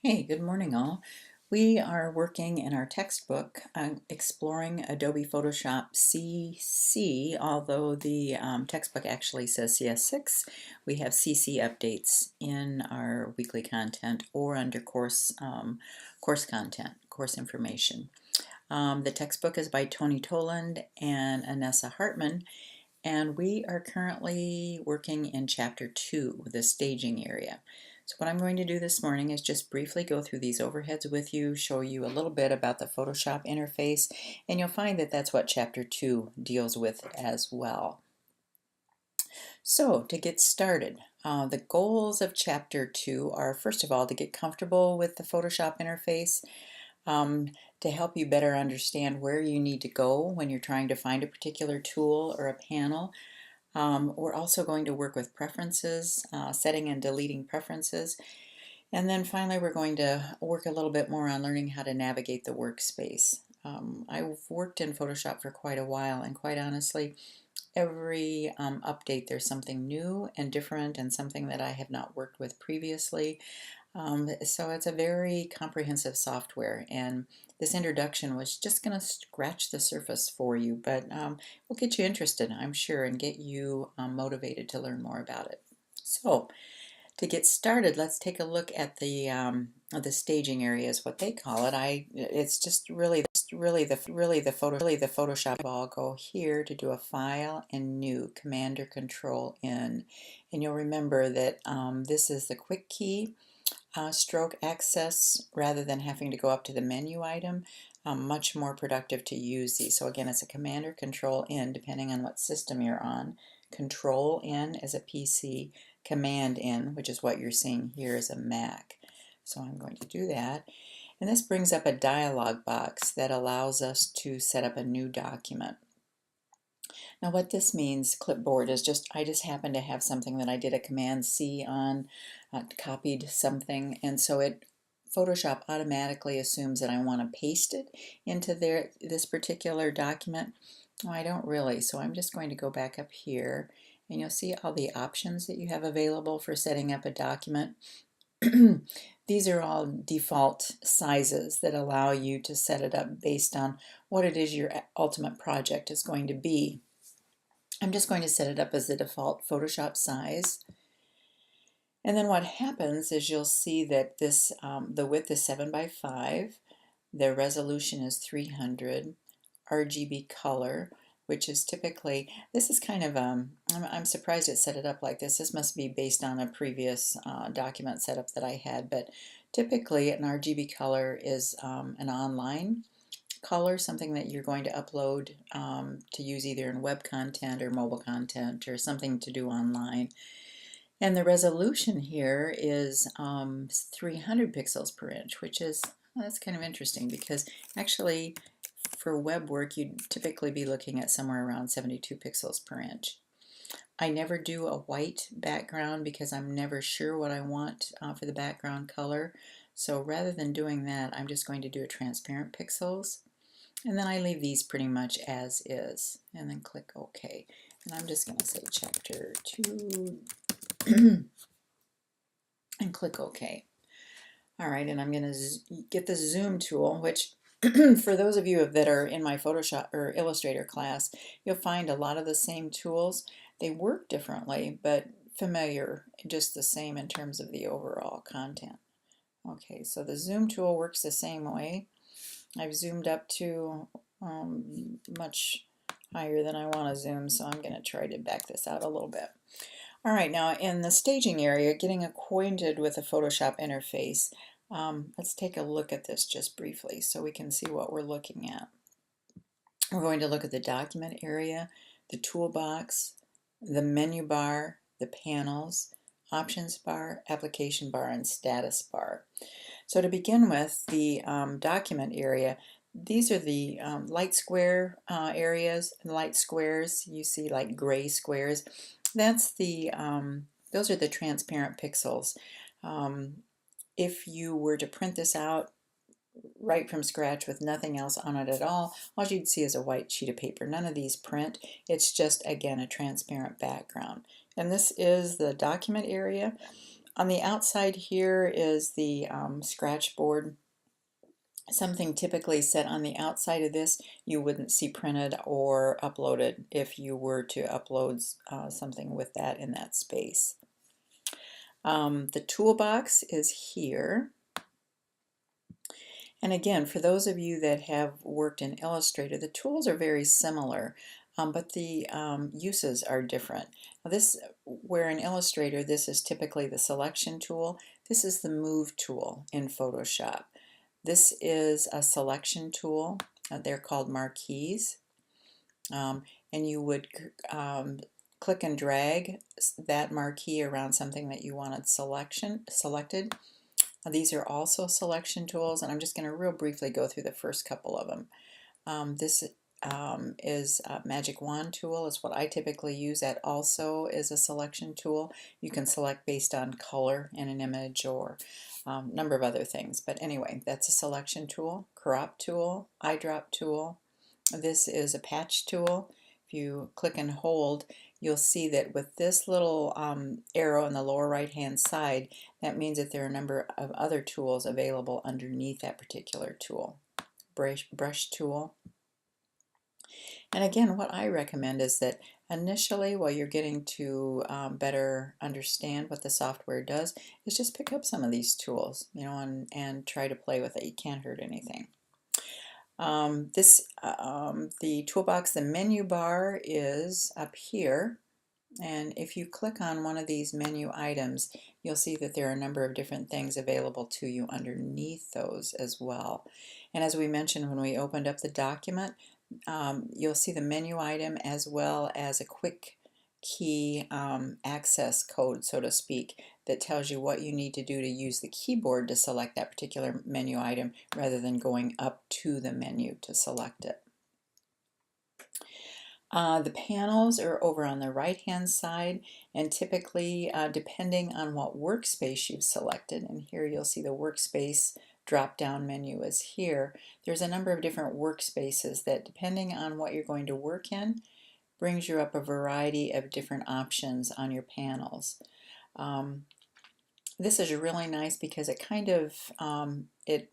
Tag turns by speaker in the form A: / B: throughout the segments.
A: Hey, good morning all. We are working in our textbook on exploring Adobe Photoshop CC, although the textbook actually says CS6. We have CC updates in our weekly content or under course content, course information. The textbook is by Tony Toland and Anessa Hartman, and we are currently working in Chapter 2, the staging area. So what I'm going to do this morning is just briefly go through these overheads with you, show you a little bit about the Photoshop interface, and you'll find that that's what Chapter 2 deals with as well. So to get started, the goals of Chapter 2 are, first of all, to get comfortable with the Photoshop interface, um, to help you better understand where you need to go when you're trying to find a particular tool or a panel. We're also going to work with preferences, setting and deleting preferences. And then finally, we're going to work a little bit more on learning how to navigate the workspace. I've worked in Photoshop for quite a while, and quite honestly, every update there's something new and different and something that I have not worked with previously. So it's a very comprehensive software, and this introduction was just going to scratch the surface for you, but we'll get you interested, I'm sure, and get you motivated to learn more about it. So to get started, let's take a look at the staging area, is what they call it. It's just really the Photoshop. I'll go here to do a file and new, Command or Control N, and you'll remember that this is the quick key. Stroke access rather than having to go up to the menu item. Much more productive to use these. So again, it's a Command or Control N depending on what system you're on. Control N is a PC, Command N, which is what you're seeing here, is a Mac. So I'm going to do that. And this brings up a dialog box that allows us to set up a new document. Now what this means, clipboard, is I just happen to have something that I did a Command C on, copied something, and so Photoshop automatically assumes that I want to paste it into this particular document. Well, I don't really, so I'm just going to go back up here, and you'll see all the options that you have available for setting up a document. These are all default sizes that allow you to set it up based on what it is your ultimate project is going to be. I'm just going to set it up as the default Photoshop size. And then what happens is you'll see that the width is 7 by 5, the resolution is 300, RGB color, which is typically, this is kind of, I'm surprised it set it up like this. This must be based on a previous document setup that I had, but typically an RGB color is an online color, something that you're going to upload to use either in web content or mobile content or something to do online. And the resolution here is 300 pixels per inch, which is, well, that's kind of interesting because actually for web work you'd typically be looking at somewhere around 72 pixels per inch. I never do a white background because I'm never sure what I want for the background color. So rather than doing that, I'm just going to do a transparent pixels. And then I leave these pretty much as is, and then click OK. And I'm just going to say Chapter 2 and click OK. All right, and I'm going to get the Zoom tool, which for those of you that are in my Photoshop or Illustrator class, you'll find a lot of the same tools. They work differently, but familiar, just the same in terms of the overall content. Okay, so the Zoom tool works the same way. I've zoomed up to much higher than I want to zoom, so I'm going to try to back this out a little bit. All right, now in the staging area, getting acquainted with the Photoshop interface, let's take a look at this just briefly so we can see what we're looking at. We're going to look at the document area, the toolbox, the menu bar, the panels, options bar, application bar, and status bar. So to begin with, the document area, these are the light square areas, light squares. You see like gray squares. That's those are the transparent pixels. If you were to print this out right from scratch with nothing else on it at all you'd see is a white sheet of paper. None of these print. It's just, again, a transparent background. And this is the document area. On the outside here is the scratch board. Something typically set on the outside of this you wouldn't see printed or uploaded if you were to upload something with that in that space. The toolbox is here. And again, for those of you that have worked in Illustrator, the tools are very similar, but the uses are different. Now this, where in Illustrator, this is typically the selection tool. This is the move tool in Photoshop. This is a selection tool. They're called marquees. And you would click and drag that marquee around something that you wanted selected. These are also selection tools, and I'm just going to real briefly go through the first couple of them. This is a magic wand tool, is what I typically use. That also is a selection tool. You can select based on color in an image or number of other things. But anyway, that's a selection tool. Crop tool, eyedrop tool. This is a patch tool. If you click and hold, you'll see that with this little arrow in the lower right hand side, that means that there are a number of other tools available underneath that particular tool. Brush tool. And again, what I recommend is that initially, while you're getting to better understand what the software does, is just pick up some of these tools, you know, and try to play with it. You can't hurt anything. The toolbox, the menu bar is up here, and if you click on one of these menu items, you'll see that there are a number of different things available to you underneath those as well. And as we mentioned when we opened up the document, you'll see the menu item as well as a quick key access code, so to speak, that tells you what you need to do to use the keyboard to select that particular menu item rather than going up to the menu to select it. The panels are over on the right hand side, and typically depending on what workspace you've selected, and here you'll see the workspace drop down menu is here. There's a number of different workspaces that, depending on what you're going to work in, brings you up a variety of different options on your panels. This is really nice because it kind of it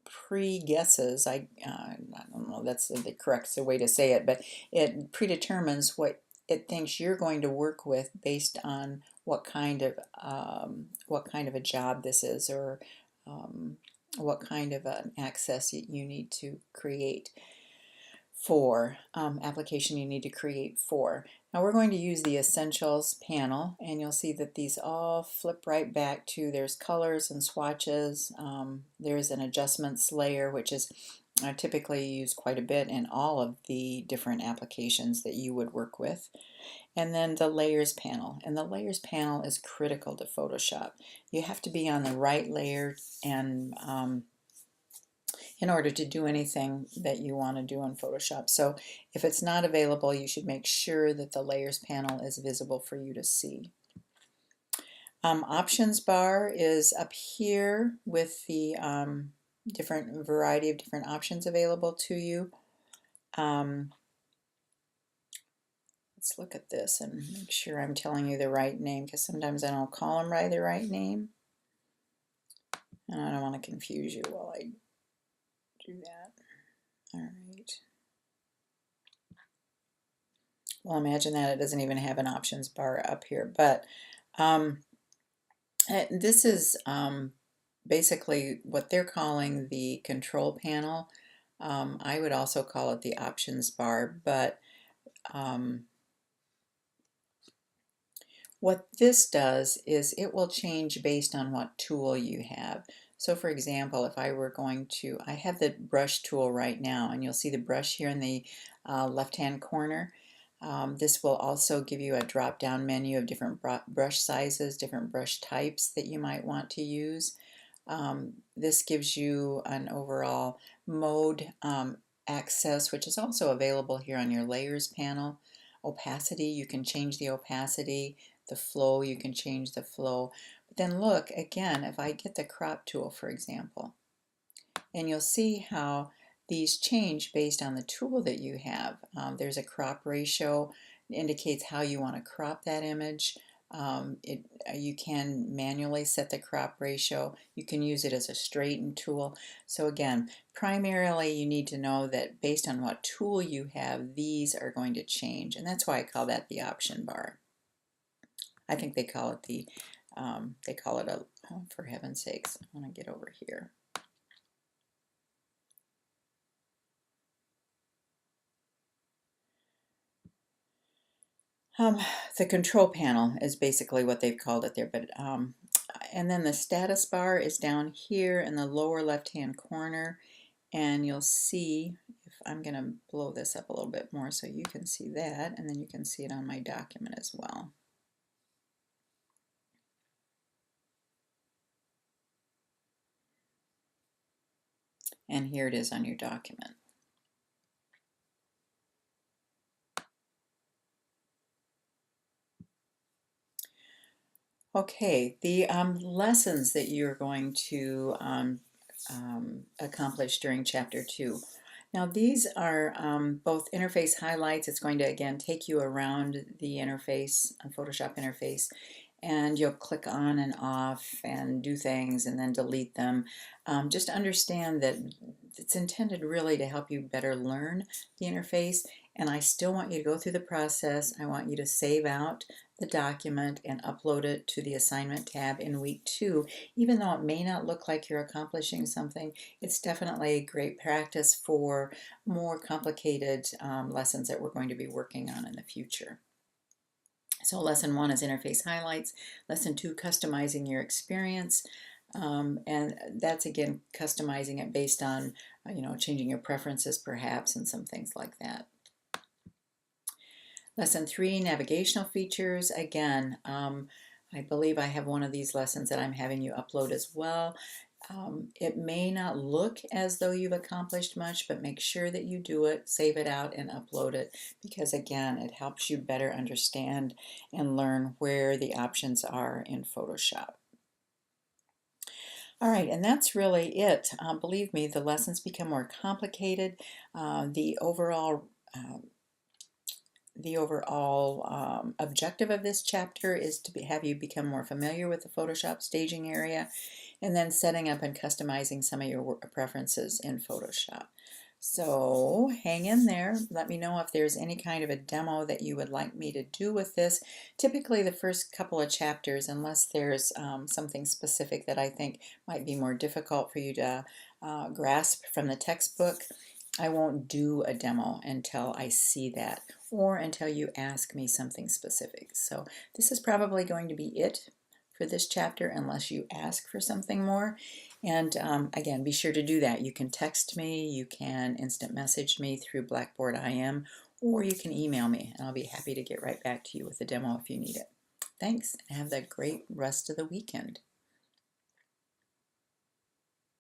A: pre-guesses, I don't know that's the correct way to say it, but it predetermines what it thinks you're going to work with based on what kind of a job this is, or what kind of an access you need to create for, application you need to create for. Now we're going to use the Essentials panel, and you'll see that these all flip right back to, there's colors and swatches, there's an adjustments layer, which is typically used quite a bit in all of the different applications that you would work with. And then the layers panel, and the layers panel is critical to Photoshop. You have to be on the right layer and in order to do anything that you want to do in Photoshop. So if it's not available, you should make sure that the layers panel is visible for you to see. Options bar is up here with the different variety of different options available to you. Let's look at this and make sure I'm telling you the right name, because sometimes I don't call them by the right name, and I don't want to confuse you while I do that. All right. Well, imagine that it doesn't even have an options bar up here, but this is basically what they're calling the control panel. I would also call it the options bar, but what this does is it will change based on what tool you have. So for example, if I were going to, I have the brush tool right now, and you'll see the brush here in the left-hand corner. This will also give you a drop-down menu of different brush sizes, different brush types that you might want to use. This gives you an overall mode access, which is also available here on your layers panel. Opacity, you can change the opacity. The flow, you can change the flow. But then look, again, if I get the crop tool, for example, and you'll see how these change based on the tool that you have. There's a crop ratio, it indicates how you want to crop that image. You can manually set the crop ratio. You can use it as a straighten tool. So again, primarily you need to know that based on what tool you have, these are going to change. And that's why I call that the option bar. I think they call it oh, for heaven's sakes, I want to get over here. The control panel is basically what they've called it there, but and then the status bar is down here in the lower left-hand corner, and you'll see, if I'm going to blow this up a little bit more so you can see that, and then you can see it on my document as well. And here it is on your document. Okay, the lessons that you're going to accomplish during Chapter 2. Now these are both interface highlights. It's going to again take you around the interface, Photoshop interface, and you'll click on and off and do things and then delete them. Just understand that it's intended really to help you better learn the interface, and I still want you to go through the process. I want you to save out the document and upload it to the assignment tab in week 2. Even though it may not look like you're accomplishing something, it's definitely a great practice for more complicated lessons that we're going to be working on in the future. So lesson 1 is interface highlights. Lesson 2, customizing your experience. And that's again customizing it based on changing your preferences perhaps and some things like that. Lesson 3, navigational features. Again, I believe I have one of these lessons that I'm having you upload as well. It may not look as though you've accomplished much, but make sure that you do it, save it out, and upload it, because again, it helps you better understand and learn where the options are in Photoshop. All right, and that's really it. Believe me, the lessons become more complicated. The overall objective of this chapter is to have you become more familiar with the Photoshop staging area, and then setting up and customizing some of your preferences in Photoshop. So hang in there. Let me know if there's any kind of a demo that you would like me to do with this. Typically the first couple of chapters, unless there's something specific that I think might be more difficult for you to grasp from the textbook, I won't do a demo until I see that, or until you ask me something specific. So this is probably going to be it for this chapter unless you ask for something more. And again, be sure to do that. You can text me, you can instant message me through Blackboard IM, or you can email me, and I'll be happy to get right back to you with a demo if you need it. Thanks, and have a great rest of the weekend.